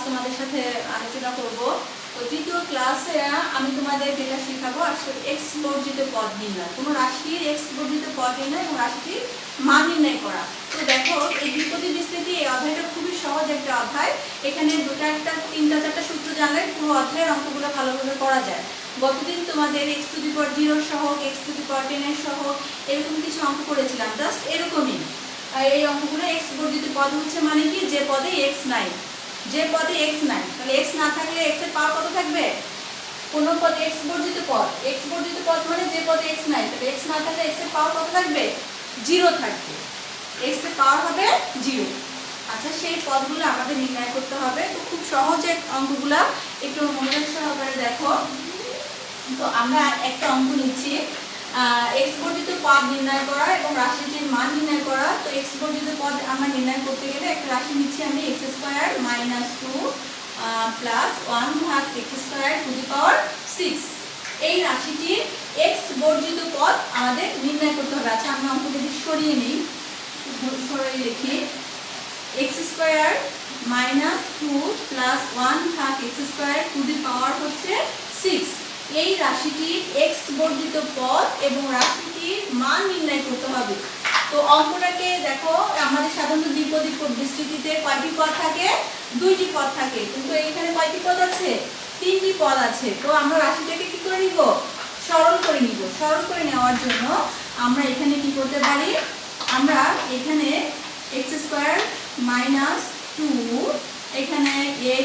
তোমাদের সাথে আলোচনা করব। তো তৃতীয় ক্লাসে আমি তোমাদের যেটা শেখাবো আসলে এক্স বর্জিত পদ নির্ণয়, কোনো রাশির এক্স বর্জিত পদ নির্ণয় এবং রাশিটির মান নির্ণয় করা। তো দেখো এই দ্বিপদী বিস্তৃতি এই অধ্যায়টা খুবই সহজ একটা অধ্যায়। এখানে দুটা একটা তিনটা চারটা সূত্র জানলে পুরো অধ্যায়ের অঙ্কগুলো ভালোভাবে করা যায়। গতদিন তোমাদের এক্স টু দি পাওয়ার 0 সহ এক্স টু দি পাওয়ার 10 সহ এরকম কিছু অঙ্ক করেছিলাম, জাস্ট এরকমই। এই অঙ্কগুলো এক্স বর্জিত পদ হচ্ছে মানে কি, যে পদে এক্স নাই, যে পদে এক্স নাই, তাহলে এক্স না থাকলে এক্স এর পাওয়ার কত থাকবে? কোন পদে এক্স বর্জিত পদ, এক্স বর্জিত পদ মানে যে পদে এক্স নাই, তাহলে এক্স না থাকলে এক্স এর পাওয়ার কত থাকবে? 0 থাকবে, এক্স এর পাওয়ার হবে 0। আচ্ছা, সেই পদগুলো আমাদের নির্ণয় করতে হবে। তো খুব সহজ অঙ্কগুলা, একটু মনোযোগ সহকারে দেখো। তো আমরা একটা অঙ্ক নিচ্ছি, এক্স বর্জিত পদ নির্ণয় করা এবং রাশিটির মান নির্ণয় করা। তো এক্স বর্জিত পদ আমরা নির্ণয় করতে গেলে একটা রাশি নিচ্ছি আমি এক্স স্কয়ার মাইনাস 2 প্লাস 1 ভাগ এক্স স্কয়ার টু দি পাওয়ার 6। এই রাশিটির এক্স বর্জিত পদ আমাদের নির্ণয় করতে হবে। আচ্ছা, আমরা অঙ্ক যদি সরিয়ে নিই, সরিয়ে লিখি এক্স স্কয়ার মাইনাস 2 প্লাস 1 ভাগ এক্স স্কয়ার টু দি পাওয়ার হচ্ছে 6। এই রাশিটির এক্স বর্জিত পদ এবং রাশিটির মান নির্ণয় করতে হবে। তো অঙ্কটাকে দেখো, আমাদের সাধারণত দ্বিপদী বিস্তৃতিতে কয়টি পদ থাকে? 2টি পদ থাকে, কিন্তু এখানে কয়টি পদ আছে? 3টি পদ আছে। তো আমরা রাশিটাকে কি করে নিব? সরল করে নিব। সরল করে নেওয়ার জন্য আমরা এখানে কি করতে পারি, আমরা এখানে এক্স স্কয়ার মাইনাস 2, এখানে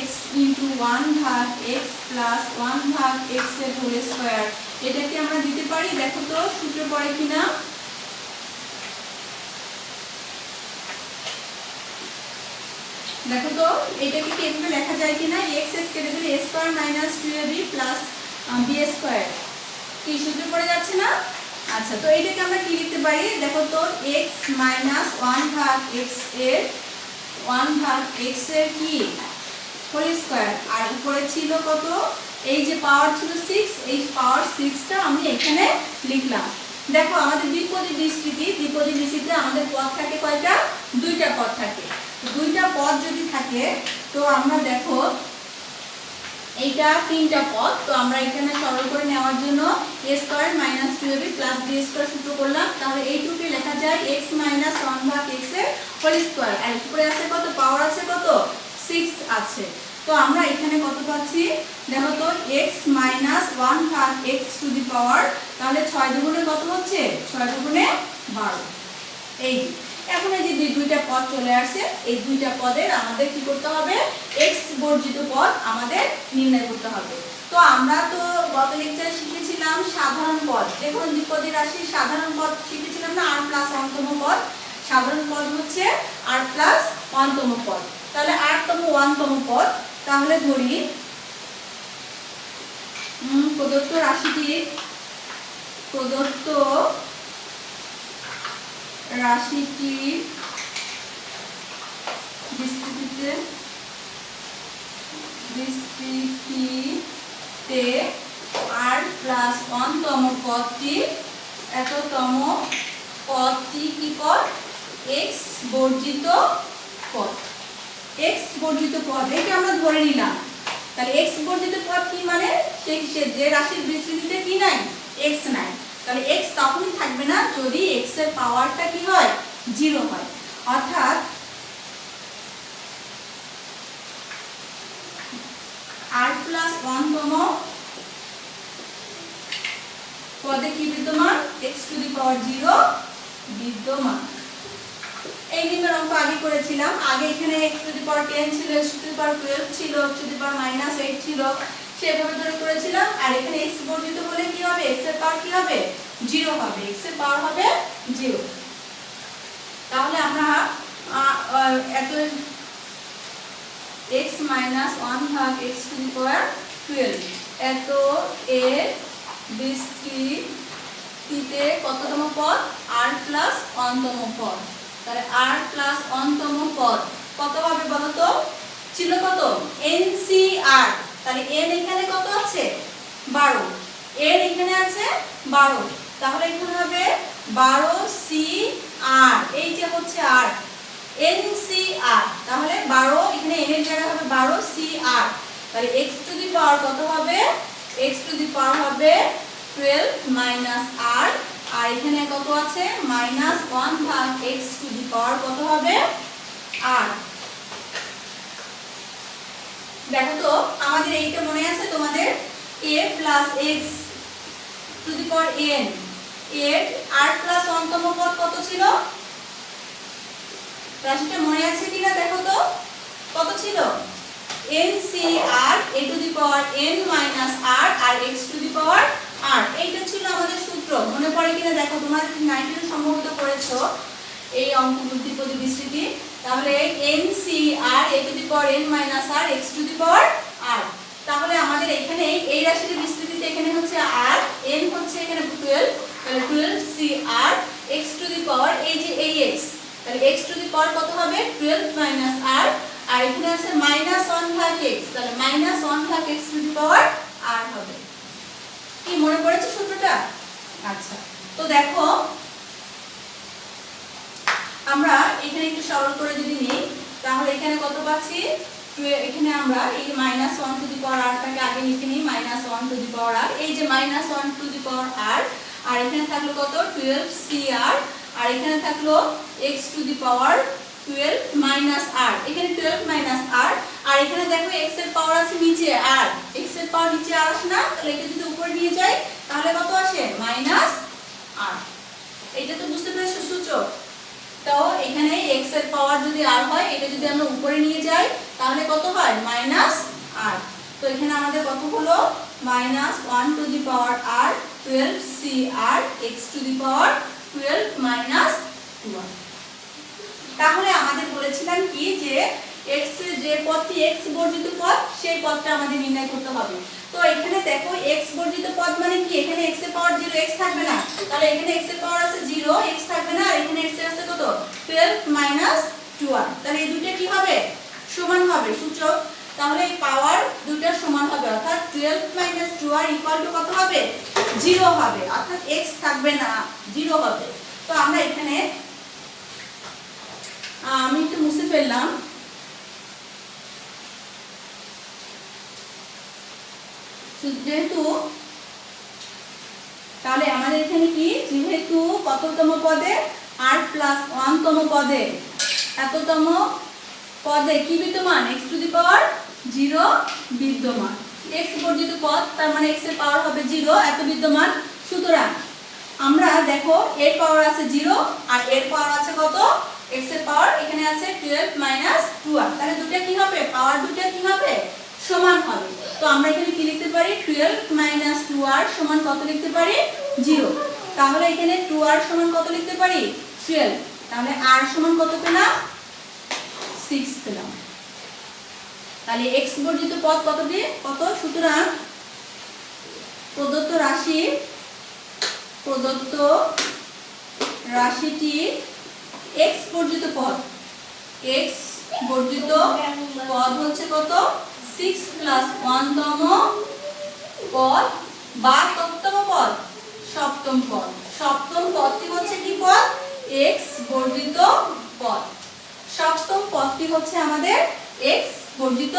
x ইন্টু 1 ভাগ x প্লাস 1 ভাগ x এর হোল স্কয়ার, এটাকে আমরা দিতে পারি। দেখো তো সূত্র পড়ে কিনা। দেখো তো এটাকে কি এভাবে লেখা যায় কিনা, x কেটে দিলে a square minus 2ab plus b square, কি সূত্র পড়ে যাচ্ছে না? আচ্ছা, তো এটাকে আমরা কি লিখতে পারি? দেখো তো x মাইনাস 1 ভাগ x এর 1 ভাগ x এর কি হোল স্কয়ার, আর উপরে ছিল কত? এই যে পাওয়ার ছিল 6, এই পাওয়ার 6টা আমি এখানে লিখলাম। দেখো আমাদের দ্বিপদী বিস্তৃতিতে আমাদের পদ থাকে কয়টা? 2টা পদ থাকে। 2টা পদ যদি থাকে তো আমরা দেখো এইটা 3টা পদ। তো আমরা এখানে সরল করে নেওয়ার জন্য a square minus 2ab plus b square সূত্র করলাম। তাহলে এইটুকুকে লেখা যায় x মাইনাস 1 ভাগ x এর হোল স্কয়ার, আর উপরে আছে কত? পাওয়ার আছে কত? 6 আছে। তো আমরা এখানে কত পাচ্ছি? দেখো তো x মাইনাস 1 ভাগ x টু দি পাওয়ার, তাহলে 6 দুগুণে কত হচ্ছে? 6 দুগুণে 12। এই এখন এই যে দুইটা পদ চলে আসছে, এই দুইটা পদের আমাদের কি করতে হবে? x বর্জিত পদ আমাদের নির্ণয় করতে হবে। তো আমরা তো গত লেকচারে শিখেছিলাম সাধারণ পদ, যে কোনো দ্বিপদী রাশির সাধারণ পদ শিখেছিলাম না, r প্লাস 1তম পদ। সাধারণ পদ হচ্ছে r প্লাস 1তম পদ। তাহলে rতম 1তম পদ, তাহলে ধরি প্রদত্ত রাশিটির বিস্তৃতিতে r প্লাস 1তম পদটি, এততম পদটি কি পদ? x বর্জিত পদ। x বর্জিত পদ, এটা আমরা ধরে নিলাম। তাহলে x বর্জিত পদ কি মানে? যে রাশির বিস্তৃতিতে কি নাই? x নাই। তাহলে x তখনই থাকবে না যদি x এর পাওয়ারটা কি হয়? 0 হয়। অর্থাৎ r প্লাস 1তম পদে কি বিদ্যমান? x টু দি পাওয়ার 0 বিদ্যমান। এই নিম্নের অঙ্ক আগে করেছিলাম। আগে এখানে x টু দি পাওয়ার 10 ছিল, x টু দি পাওয়ার 12 ছিল, x to the power minus 8 ছিল, সেভাবে ধরে করেছিলাম। আর এখানে x বর্জিত হলে কি হবে? x এর পাওয়ার কি হবে? 0 হবে, x এর পাওয়ার হবে 0। তাহলে আমরা এত x মাইনাস 1 ভাগ x টু দি পাওয়ার 12, এত এর বিস্তৃতিতে কততম পদ? r প্লাস 1তম পদ। তাহলে r প্লাস 1তম পদ কত হবে বলো তো? ছিল কত? ncr। তাহলে n এখানে কত আছে? 12, n এখানে আছে 12, তাহলে এখানে হবে 12cr, এই যে হচ্ছে r, ncr। তাহলে 12 এখানে n এর জায়গায় হবে 12, c তাহলে x টু দি পাওয়ার কত হবে, x টু দি পাওয়ার হবে 12 মাইনাস r, আর এখানে কত আছে মাইনাস 1 ভাগ x টু দি পাওয়ার কত হবে r। দেখো তো আমাদের এইটা মনে আছে তোমাদের a plus x to the power n এর r প্লাস 1 তম পদ কত ছিল, রাশিটা মনে আছে কিনা দেখো তো কত ছিল, ncr a to the power n minus r আর x to the power r, এইটা ছিল আমাদের সূত্র। মনে পড়ে কিনা দেখো, তোমরা যদি 19 সম্ভবত করেছো এই অঙ্ক বুদ্ধিপদী বিস্তৃতি, তাহলে ncr a to the power n minus r x to the power r। তাহলে আমাদের এখানে এই রাশির বিস্তৃতিতে এখানে হচ্ছে r, n হচ্ছে এখানে 12, তাহলে 12cr x টু দি পাওয়ার এই যে এই x, তাহলে x টু দি পাওয়ার কত হবে 12 মাইনাস r, আর এখানে আছে মাইনাস 1 ভাগ x, তাহলে মাইনাস 1 ভাগ x to the power r হবে। কি মনে পড়েছে সূত্রটা? আচ্ছা, তো দেখো আমরা এখানে একটু সরল করে যদি নিই, তাহলে এখানে কত পাচ্ছি, এখানে আমরা এই minus 1 two the power r টাকে আগে লিখে নিই, minus 1 two the power r, এই যে minus 1 two the power r, আর এখানে থাকলো কত 12cr, আর এখানে থাকলো x to the power 12 minus r, এখানে 12 মাইনাস r, আর এখানে দেখো x এর পাওয়ার আছে নিচে r, x এর পাওয়ার নিচে r আসে না, তাহলে এটা যদি উপরে নিয়ে যাই তাহলে কত আসে মাইনাস r। এটা তো বুঝতে পেরেছো সূচক? তো এখানে x এর পাওয়ার যদি r হয়, এটা যদি আমরা উপরে নিয়ে যাই তাহলে কত হয় মাইনাস r। তো এখানে আমাদের কত হলো minus 1 two the power r 12cr x to the power 12 minus 1। তাহলে আমাদের বলেছিলাম কি যে x এর যে পদটি x বর্জিত পদ সেই পদটা আমাদের নির্ণয় করতে হবে। তো এখানে দেখো x বর্জিত পদ মানে কি, এখানে x এর পাওয়ার 0, x থাকবে না, তাহলে এখানে x এর পাওয়ার আছে 0, x থাকবে না, আর এখানে x এর আছে কত 12 মাইনাস 2r, তাহলে এই দুটো কি হবে সমান হবে সূচক, তাহলে এই পাওয়ার দুটো সমান হবে, অর্থাৎ 12 মাইনাস 2r ইকুয়াল টু কত হবে 0 হবে, অর্থাৎ x থাকবে না 0 হবে। তো আমরা এখানে আমি একটু মুছে ফেললাম, যেহেতু তাহলে আমাদের এখানে কি, যেহেতু কততম পদে r প্লাস 1 তম পদে এততম পদে কি বিদ্যমান x টু দি পাওয়ার 0 বিদ্যমান, x বর্জিত পদ তার মানে x এর পাওয়ার হবে 0 এত বিদ্যমান। সুতরাং আমরা দেখো এর পাওয়ার আছে 0 আর এর পাওয়ার আছে কত, x এর পাওয়ার এখানে আছে 12 মাইনাস 2r, তাহলে দুটো কি হবে পাওয়ার দুটো কি হবে সমান হবে। তো আমরা এখানে কি লিখতে পারি 12 মাইনাস 2r সমান কত লিখতে পারি 0, তাহলে এখানে 2r সমান কত লিখতে পারি 12, তাহলে r সমান কত পেলাম 6 পেলাম। তাহলে x বর্জিত পদ কতটি কত, সুতরাং প্রদত্ত রাশিটি x বর্জিত পদ, x বর্জিত পদ হচ্ছে কত 6 প্লাস 1 তম পদ বা কততম পদ সপ্তম পদ, সপ্তম পদটি হচ্ছে কি পদ x বর্জিত পদ, সপ্তম পদটি হচ্ছে আমাদের x বর্জিত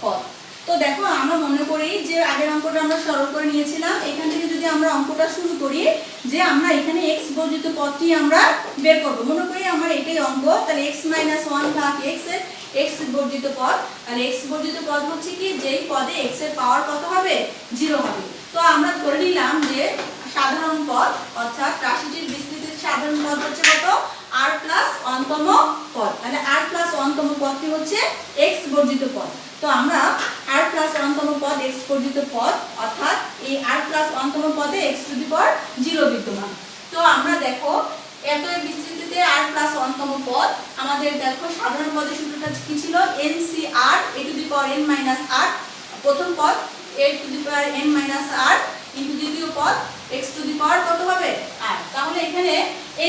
পদ। তো দেখো আমরা মনে করি যে আগের অঙ্কটা আমরা সরল করে নিয়েছিলাম, এখান থেকে যদি আমরা অঙ্কটা শুরু করি যে আমরা এখানে x বর্জিত পদটি আমরা বের করব, মনে করি আমার এটাই অঙ্ক, তাহলে x - 1 ভাগ x এর x বর্জিত পদ, তাহলে x বর্জিত পদ হচ্ছে কি যেই পদে x এর পাওয়ার কত হবে 0 হবে। তো আমরা ধরে নিলাম যে সাধারণ পদ অর্থাৎ রাশিটির বিস্তৃতির সাধারণ পদ হচ্ছে কত r প্লাস 1 তম পদ, তাহলে r প্লাস 1 তম পদটি হচ্ছে x বর্জিত পদ। তো আমরা r প্লাস 1 তম পদ x বর্জিত পদ, অর্থাৎ এই r প্লাস 1 তম পদে x টু দি পাওয়ার 0 বিদ্যমান। তো আমরা দেখো এত বিস্তৃতিতে r প্লাস 1 তম পদ, আমাদের দেখো সাধারণ পদের সূত্রটা কি ছিল ncr a to the power n minus r, প্রথম পদ a to the power n minus r into দ্বিতীয় পদ x টু দি পাওয়ার কত হবে r। তাহলে এখানে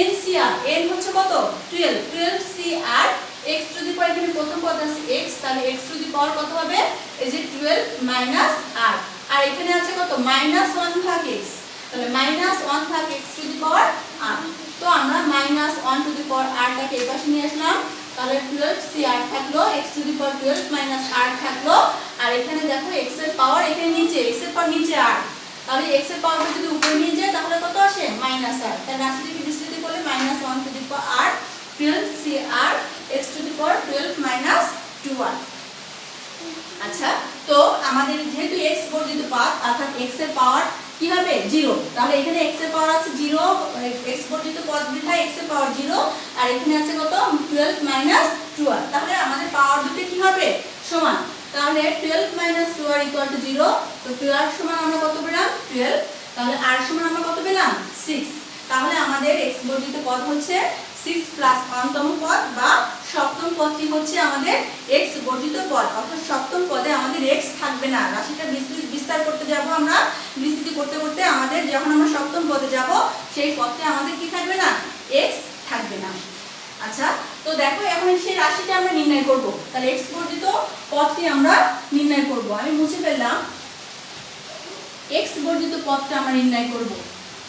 ncr n হচ্ছে কত 12cr x টু দি পাওয়ার, এখানে প্রথম পদ আছে x, তাহলে x টু দি পাওয়ার কত হবে এই যে 12 মাইনাস r, আর এখানে আছে কত -1 ভাগ x, তাহলে -1 ভাগ x to the power r। তো আমরা -1 টু দি পাওয়ার r টাকে এই পাশে নিয়ে আসলাম, তাহলে 12cr থাকলো, x to the power 12 minus r থাকলো, আর এখানে দেখো x এর পাওয়ার এখানে নিচে, x এর পাওয়ার নিচে r, তাহলে x এর পাওয়ারটা যদি উপরে নিয়ে যায় তাহলে কত আসে -r, তাহলে রাশিটিকে বিস্তৃত করলে -1 two the power r 12cr x to the power 12 - 2r। আচ্ছা, তো আমাদের যেহেতু x বর্ধিত পদ অর্থাৎ x এর পাওয়ার কি হবে 0, তাহলে এখানে x এর পাওয়ার আছে 0, x বর্ধিত পদ বিধায় x এর পাওয়ার 0, আর এখানে আছে কত 12 - 2r, তাহলে আমাদের পাওয়ার দুটো কি হবে সমান, তাহলে 12 - 2r = 0, তো 2r সমান আমরা কত পেলাম 12, তাহলে r সমান আমরা কত পেলাম 6, তাহলে আমাদের x বর্ধিত পদ হচ্ছে 6 প্লাস 1তম পদ বা সপ্তম পদটি হচ্ছে আমাদের x বর্ধিত পদ, অর্থাৎ সপ্তম পদে আমাদের x থাকবে না। রাশিটা বিস্তার করতে যাব আমরা, বিস্তৃতি করতে করতে আমাদের যখন আমরা সপ্তম পদে যাব সেই পদে আমাদের কি থাকবে না x থাকবে না। আচ্ছা, তো দেখো এখন সেই রাশিটা আমরা নির্ণয় করব, তাহলে x বর্ধিত পদটি আমরা নির্ণয় করব। আমি মুছে ফেললাম, x বর্ধিত পদটা আমরা নির্ণয় করব।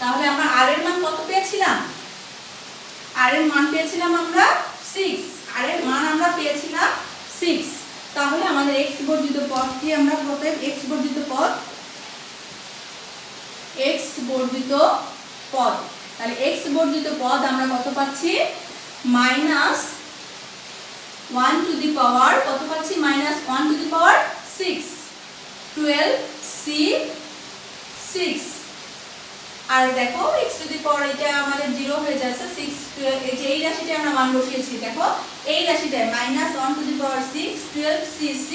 তাহলে আমরা r এর মান কত পেয়েছিলাম, r এর মান পেয়েছিলাম আমরা 6, r এর মান আমরা পেয়েছিলাম 6, তাহলে আমাদের x বর্ধিত পদটি আমরা কত, x বর্ধিত পদ, তাহলে x বর্ধিত পদ আমরা কত পাচ্ছি -1 টু দি পাওয়ার কত পাচ্ছি -1 টু দি পাওয়ার 6, 12c6, আর দেখো x টু দি পাওয়ার এটা আমাদের 0 হয়ে যাচ্ছে 6, 12, এই যে এই রাশিটা আমরা মান বসিয়েছি, দেখো এই রাশিটায় -1 two the power 6, 12c6,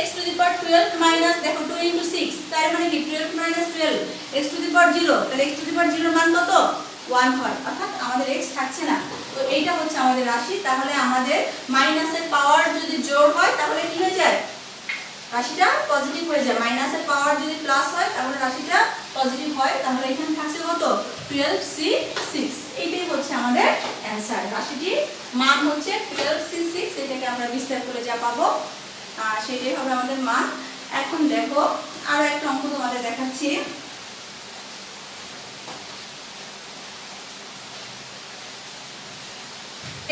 x to the power 12 minus দেখো 2 * 6, তার মানে কি 12 - 12, x টু দি পাওয়ার 0, তাহলে x টু দি পাওয়ার 0 এর মান কত 1 হয়, অর্থাৎ আমাদের x থাকছে না। তো এইটা হচ্ছে আমাদের রাশি, তাহলে আমাদের মাইনাসের পাওয়ার যদি জোড় হয় তাহলে কি হয়ে যায়, রাশিটা পজিটিভ হয়ে যায়, মাইনাসের পাওয়ার যদি প্লাস হয় তাহলে রাশিটা পজিটিভ হয়, তাহলে এখানে থাকছে কত 12c6, এইটাই হচ্ছে আমাদের অ্যানসার। রাশিটির মান হচ্ছে 12c6, এটাকে আমরা বিস্তার করে যা পাবো সেটাই হবে আমাদের মান। এখন দেখো আরো একটা অঙ্ক তোমাদের দেখাচ্ছি,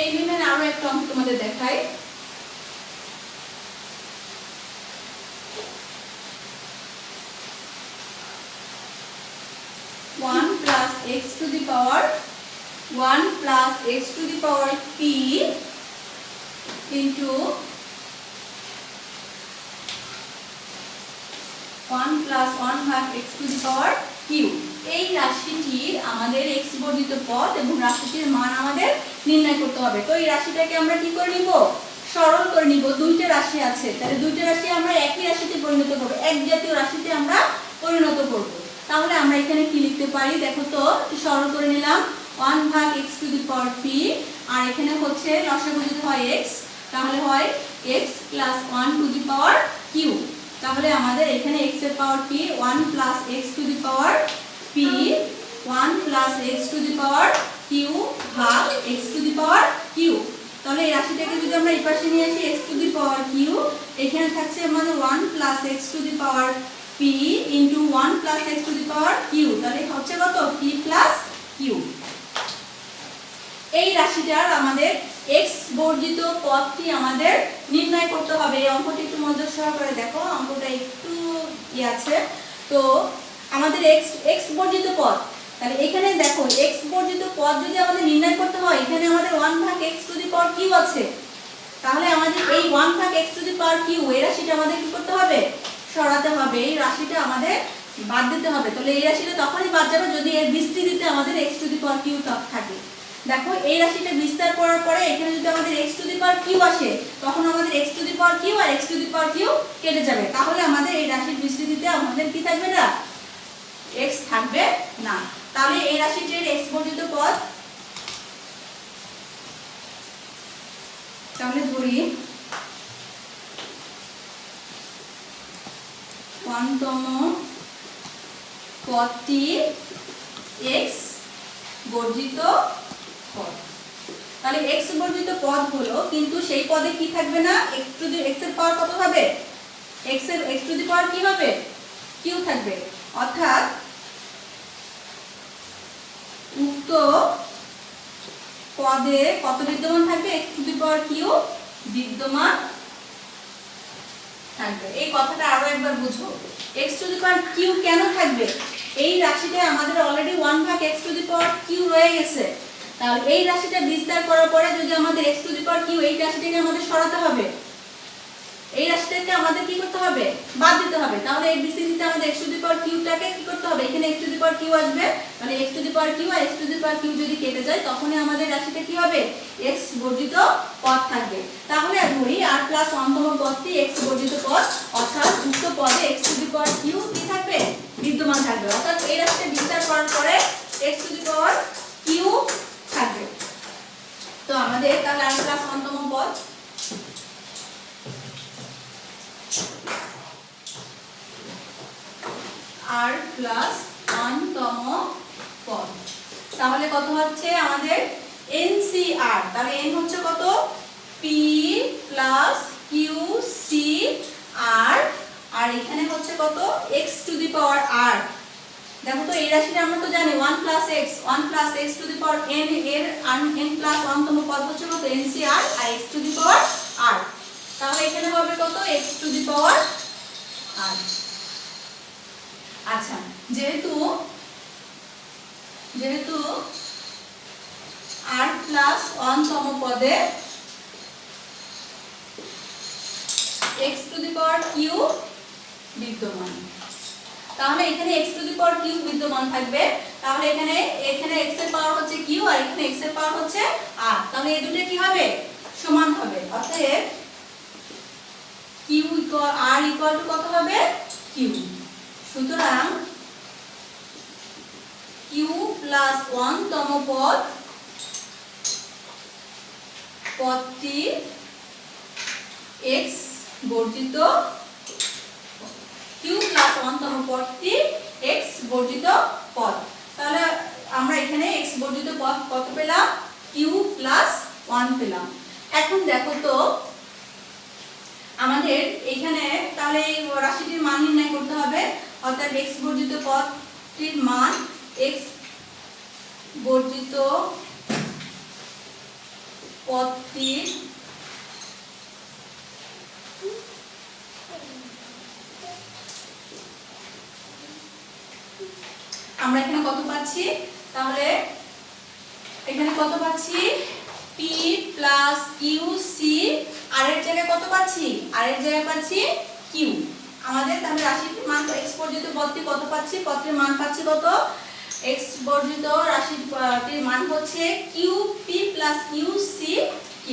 এই দিনের আরো একটা অঙ্ক তোমাদের দেখাই। (1 + x to the power p into 1 + 1/x to the power q, এই রাশিটি আমাদের x বর্ধিত পদ এবং রাশিটির মান আমাদের নির্ণয় করতে হবে। তো এই রাশিটাকে আমরা কি করে নিব, সরল করে নিব। দুইটা রাশি আছে, তাহলে দুইটা রাশি আমরা একই রাশিতে পরিণত করব, এক জাতীয় রাশিতে আমরা পরিণত করব। তাহলে আমরা এখানে কি লিখতে পারি দেখো তো, সরল করে নিলাম 1/x to the power p, আর এখানে হচ্ছে লসাগু যদি হয় x তাহলে হয় x + 1 to the power q, তাহলে আমাদের এখানে x এর পাওয়ার p, 1 + x to the power p, 1 + x to the power q ভাগ x to the power q, তাহলে এই রাশিটাকে যদি আমরা এই পাশে নিয়ে আসি x to the power q, এখানে থাকছে আমাদের 1 + x to the power p into 1 + x to the power q, তাহলে হচ্ছে কত p + q। এই রাশিটার আমাদের x বর্ধিত পদটি আমাদের নির্ণয় করতে হবে। এই অঙ্কটি একটু মনোযোগ সহকারে দেখো, অঙ্কটা একটু আছে। তো আমাদের x বর্ধিত পদ, তাহলে এখানে দেখো x বর্ধিত পদ যদি আমাদের নির্ণয় করতে হয়, এখানে আমাদের 1/x to the power q আছে, তাহলে আমাদের এই 1/x to the power q এই রাশিটা আমাদের কি করতে হবে, সরাতে হবে, এই রাশিটা আমাদের বাদ দিতে হবে। তাহলে এই রাশিটা তখনই বাদ যাবে যদি এর বিস্তৃতিতে আমাদের x to the power q থাকে। দেখো এই রাশিটা বিস্তার করার পরে এখানে যদি আমাদের x to the power q আসে, তখন আমাদের x to the power q আর x to the power q কেটে যাবে, তাহলে আমাদের এই রাশির বিস্তৃতিতে আমাদের কি থাকবে না, x থাকবে না। তাহলে এই রাশিটির x বর্ধিত পদ, তাহলে ধরি 1তম পদটি x বর্ধিত পদ, তাহলে x বর্ধিত পদ হলো, কিন্তু সেই পদে কি থাকবে না, x এর পাওয়ার কত হবে, x to the power কি হবে q থাকবে, অর্থাৎ উক্ত পদে কত বিদ্যমান থাকবে, x to the power q বিদ্যমান থাকবে। এই কথাটা আরো একবার বুঝো, x to the power q কেন থাকবে? এই রাশিটা আমাদের অলরেডি 1 ভাগ x to the power q রয়ে গেছে। তাহলে এই রাশিটা বিস্তার করার পরে যদি আমাদের x to the power q, এই রাশিটাকে আমাদের সরাতে হবে, এই রাশিটাকে আমাদের কি করতে হবে? বাদ দিতে হবে। তাহলে এই বিস্তৃতিতে আমাদের x to the power q টাকে কি করতে হবে? এখানে x to the power q আসবে, মানে x to the power q আর x to the power q যদি কেটে যায় তখনই আমাদের রাশিটা কি হবে? x বর্জিত পদ থাকবে। তাহলে ধরি r প্লাস 1 তম পদটি x বর্জিত পদ, অর্থাৎ উক্ত পদে x to the power q কি থাকবে? বিদ্যমান থাকবে। অর্থাৎ এই রাশিটা বিস্তার করার পরে x to the power q থাকবে। তো আমাদের তাহলে r প্লাস 1 তম পদ r প্লাস 1 তম পদ, তাহলে কত হচ্ছে আমাদের NCR। তাহলে n হচ্ছে কত? p plus q c r, আর এখানে হচ্ছে কত? x to the power r। দেখো তো এই রাশিটা আমরা তো জানি 1 plus x to the power n, এর n প্লাস 1 তম পদ হচ্ছে কত? NCR, আর x to the power r। তাহলে এখানে হবে কত? x to the power r। আচ্ছা, যেহেতু r প্লাস 1 তম পদে x to the power q বিদ্যমান, তাহলে এখানে x to the power q বিদ্যমান থাকবে। তাহলে এখানে x এর পাওয়ার হচ্ছে q আর এখানে x এর পাওয়ার হচ্ছে r। তাহলে এই দুটো কি হবে? সমান হবে। অতএব q r ইকুয়াল টু কত হবে? q। সুতরাং q প্লাস 1 তম পদটি x বর্জিত, q প্লাস 1 তম পদটি x বর্জিত পদ। তাহলে আমরা এখানে x বর্জিত পদ কত পেলাম? q প্লাস 1 পেলাম। এখন দেখো তো আমাদের এখানে তাহলে এই রাশিটির মান নির্ণয় করতে হবে, অর্থাৎ x বর্জিত পদটির মান, x বর্জিত পদটির আমরা এখানে কত পাচ্ছি? তাহলে এখানে কত পাচ্ছি? p প্লাস q c, আর এর জায়গায় কত পাচ্ছি? আর এর জায়গায় পাচ্ছি q। আমাদের তাহলে রাশিটির মান x বর্জিত পদটি কত পাচ্ছি? পদটির মান পাচ্ছি কত? x বর্জিত রাশিটির মান হচ্ছে qp প্লাস qc q।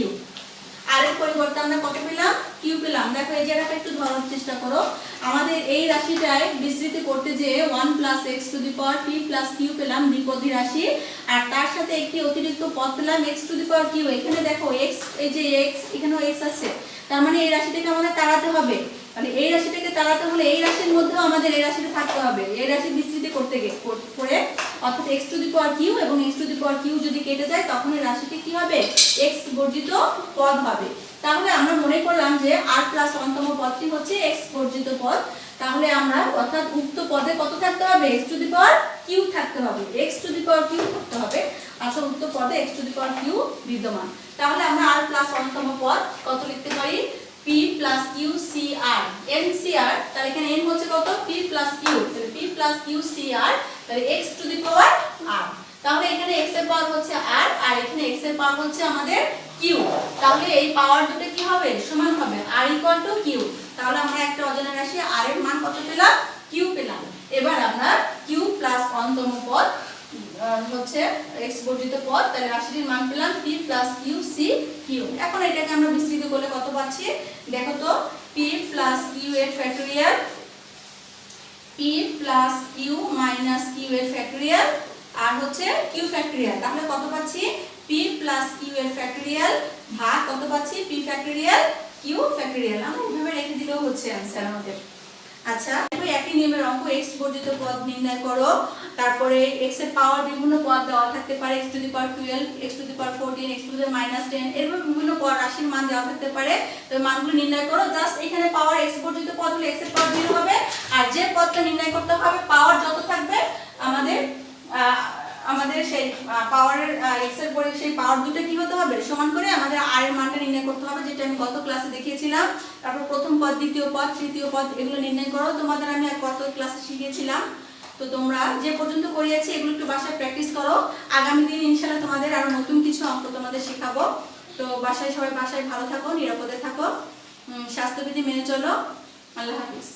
আর এর পরিবর্তে আমরা কত পেলাম? q পেলাম। দেখো এই জায়গাটা একটু ধরার চেষ্টা করো। আমাদের এই রাশিটায় বিস্তৃতি করতে যে 1 plus x to the power p plus q পেলাম দ্বিপদী রাশি, আর তার সাথে একটি অতিরিক্ত পদ পেলাম x to the power q। এখানে দেখো x, এই যে x, এখানেও x আছে, তার মানে এই রাশিটাকে আমাদের তাড়াতে হবে। মানে এই রাশিটাকে তাড়াতে হলে এই রাশির মধ্যেও আমাদের এই রাশিটা থাকতে হবে, এই রাশি বিস্তৃতি করতে করে, অর্থাৎ x to the power q এবং x to the power q যদি কেটে যায় তখন এই রাশিটি কি হবে? x বর্জিত পদ হবে। তাহলে আমরা মনে করলাম যে r প্লাস 1 তম পদটি হচ্ছে x বর্জিত পদ। তাহলে আমরা অর্থাৎ উক্ত পদে কত থাকতে হবে? x to the power q থাকতে হবে, x to the power q থাকতে হবে। আচ্ছা, উক্ত পদে x to the power q বিদ্যমান। তাহলে আমরা r প্লাস 1 তম পদ কত লিখতে পারি? p plus q c r, ncr। তাহলে এখানে n হচ্ছে কত? p প্লাস q, তাহলে p plus q c r, তাহলে x to the power r। তাহলে এখানে x এর পাওয়ার হচ্ছে r আর এখানে x এর পাওয়ার হচ্ছে আমাদের q। তাহলে এই পাওয়ার দুটো কি হবে? সমান হবে, r ইকুয়াল টু q। তাহলে আমরা একটা অজানা রাশি r এর মান কত পেলাম? q পেলাম। এবার আমরা q প্লাস 1 তম পদ হচ্ছে x বর্জিত পদ, তাহলে রাশিটির মান পেলাম p plus q c q। এখন এটাকে আমরা বিস্তৃত করলে কত পাচ্ছি? দেখো তো, p প্লাস q এর factorial, p plus q minus q এর ফ্যাক্টরিয়াল, আর হচ্ছে q ফ্যাক্টরিয়াল। তাহলে কত পাচ্ছি? p প্লাস q এর ফ্যাক্টরিয়াল ভাগ কত পাচ্ছি? p factorial q factorial. আমরা এইভাবে রেখে দিলেও হচ্ছে आंसर আমাদের। আচ্ছা, একই নিয়মের অঙ্ক, x বর্জিত পদ নির্ণয় করো। তারপরে x এর পাওয়ার বিভিন্ন পদ দেওয়া থাকতে পারে, x to the power 12, x to the power 14, x to the minus 10, এরকম বিভিন্ন পদ রাশির মান দেওয়া থাকতে পারে। তো মানগুলো নির্ণয় করো। জাস্ট এখানে পাওয়ার x বর্জিত পদ হলে x এর পাওয়ার 0 হবে, আর যে পদটা নির্ণয় করতে হবে পাওয়ার যত থাকবে আমাদের আমাদের সেই পাওয়ারের এক্স এর পরে সেই পাওয়ার দুটো কি হতে হবে, সমান করে আমাদের আর এর মানটা নির্ণয় করতে হবে, যেটা আমি গত ক্লাসে দেখিয়েছিলাম। তারপর প্রথম পদ, দ্বিতীয় পদ, তৃতীয় পদ এগুলো নির্ণয় করো। তোমাদের আমি গত ক্লাসে শিখিয়েছিলাম। তো তোমরা যে পর্যন্ত করিয়েছি এগুলো একটু বাসায় প্র্যাকটিস করো। আগামী দিন ইনশাআল্লাহ তোমাদের আরো নতুন কিছু অঙ্ক তোমাদের শেখাবো। তো বাসায় সবাই বাসায় ভালো থাকো, নিরাপদে থাকো, স্বাস্থ্যবিধি মেনে চলো। আল্লাহ হাফিজ।